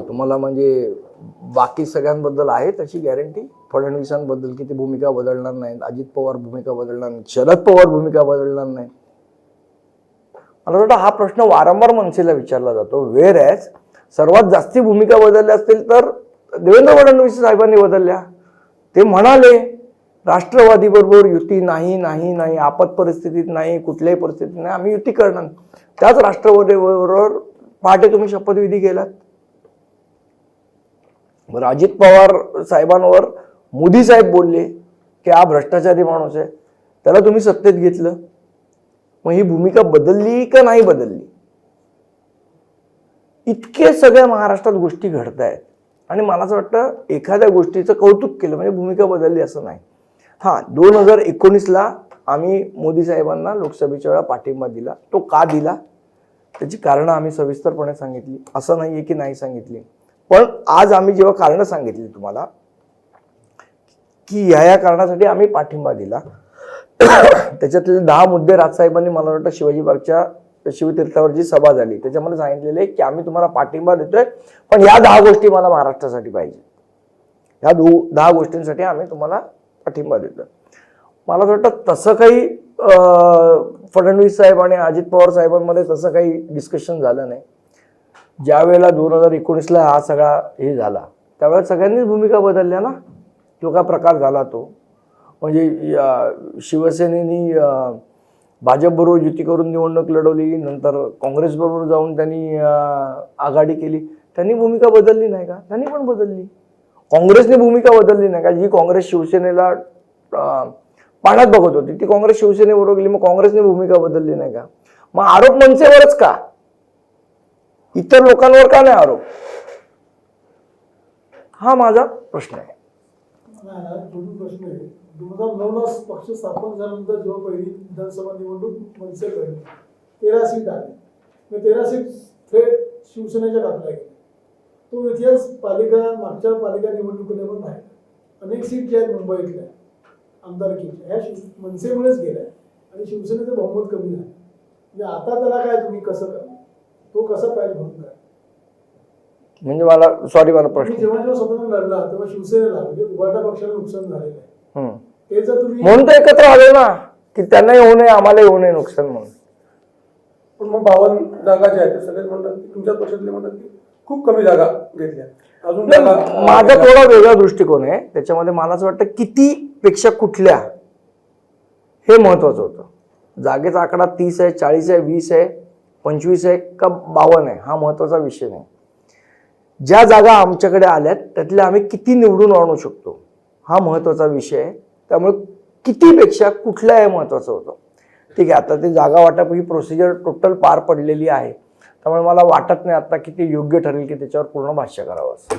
तुम्हाला म्हणजे बाकी सगळ्यांबद्दल आहे तशी गॅरंटी? फडणवीसांबद्दल की ते भूमिका बदलणार नाहीत, अजित पवार भूमिका बदलणार नाहीत, शरद पवार भूमिका बदलणार नाही? मला वाटतं हा प्रश्न वारंवार मनसेला विचारला जातो. वेअर ॲज सर्वात जास्ती भूमिका बदलल्या असतील तर देवेंद्र फडणवीस साहेबांनी बदलल्या. ते म्हणाले राष्ट्रवादी बरोबर युती नाही नाही नाही, आपत परिस्थितीत नाही, कुठल्याही परिस्थितीत नाही, आम्ही युती करणार. त्याच राष्ट्रवादी बरोबर पहाटे तुम्ही शपथविधी केलात. बरं, अजित पवार साहेबांवर मोदी साहेब बोलले की हा भ्रष्टाचारी माणूस आहे, त्याला तुम्ही सत्तेत घेतलं. मग ही भूमिका बदलली का नाही बदलली? इतके सगळ्या महाराष्ट्रात गोष्टी घडत आहेत आणि मला असं वाटतं एखाद्या गोष्टीचं कौतुक केलं म्हणजे भूमिका बदलली असं नाही. हां, 2019ला आम्ही मोदी साहेबांना लोकसभेच्या वेळा पाठिंबा दिला. तो का दिला त्याची कारणं आम्ही सविस्तरपणे सांगितली, असं नाहीये की नाही सांगितली. पण आज आम्ही जेव्हा कारणं सांगितली तुम्हाला की ह्या कारणासाठी आम्ही पाठिंबा दिला, त्याच्यातले 10 मुद्दे राजसाहेबांनी मला वाटतं शिवाजी पार्कच्या शिवतीर्थावरची सभा झाली त्याच्यामध्ये सांगितलेले की आम्ही तुम्हाला पाठिंबा देतोय, पण या 10 गोष्टी मला महाराष्ट्रासाठी पाहिजे. ह्या 10 गोष्टींसाठी आम्ही तुम्हाला पाठिंबा देतोय. मला असं वाटतं तसं काही फडणवीस साहेब आणि अजित पवार साहेबांमध्ये तसं काही डिस्कशन झालं नाही. ज्या वेळेला 2019ला हा सगळा हे झाला त्यावेळेला सगळ्यांनीच भूमिका बदलल्या ना. जो काय प्रकार झाला तो म्हणजे शिवसेनेनी भाजपबरोबर युती करून निवडणूक लढवली, नंतर काँग्रेसबरोबर जाऊन त्यांनी आघाडी केली. त्यांनी भूमिका बदलली नाही का? त्यांनी पण बदलली. काँग्रेसने भूमिका बदलली नाही का? जी काँग्रेस शिवसेनेला पाण्यात बघत होती ती काँग्रेस शिवसेनेबरोबर गेली, मग काँग्रेसने भूमिका बदलली नाही का? मग आरोप मनसेवरच का? इतर लोकांवर का नाही आरोप? हा माझा प्रश्न आहे. प्रश्न आहे. 2009ला पक्ष स्थापन झाल्यानंतर जेव्हा पहिली विधानसभा निवडणूक मनसे लढली 13 सीट आली, मग 13 सीट थेट शिवसेनेच्या टाकल्या गेल्या. तो इतिहास पालिका मागच्या पालिका निवडणुकीने पण आहे. अनेक सीट ज्या आहेत मुंबईतल्या आमदारकीच्या ह्या मनसेमुळेच गेल्या आणि शिवसेनेचं बहुमत कमी झालं. म्हणजे आता त्याला काय तुम्ही कसं करा, तो कसा पाहिजे म्हणून काय? म्हणजे मला सॉरी मला प्रश्न, जेव्हा जेव्हा स्वतंत्र लढला तेव्हा शिवसेनेला म्हणजे उभाटा पक्षाला नुकसान झालेलं आहे. ते जर तुम्ही म्हणून तर एकत्र आलो ना की त्यांना येऊ नये आम्हाला येऊ नये नुकसान म्हणून. पण मग 52 जागा ज्या आहेत सगळे म्हणतात तुमच्या पक्षातले म्हणतात की खूप कमी जागा घेतल्या. अजून माझा थोडा वेगळा दृष्टिकोन आहे त्याच्यामध्ये. मला असं वाटतं किती पेक्षा कुठल्या हे महत्वाचं होतं. जागेचा आकडा 30 आहे, 40 आहे, 20 आहे, 25 आहे का 52 आहे हा महत्वाचा विषय नाही. ज्या जागा आमच्याकडे आल्यात त्यातल्या आम्ही किती निवडून आणू शकतो हा महत्वाचा विषय आहे. त्यामुळे कितीपेक्षा कुठल्या हे महत्वाचं होतं. ठीक आहे, आता ते जागा वाटप ही प्रोसिजर टोटल पार पडलेली आहे त्यामुळे मला वाटत नाही आता की ते योग्य ठरेल की त्याच्यावर पूर्ण भाष्य करावं असं.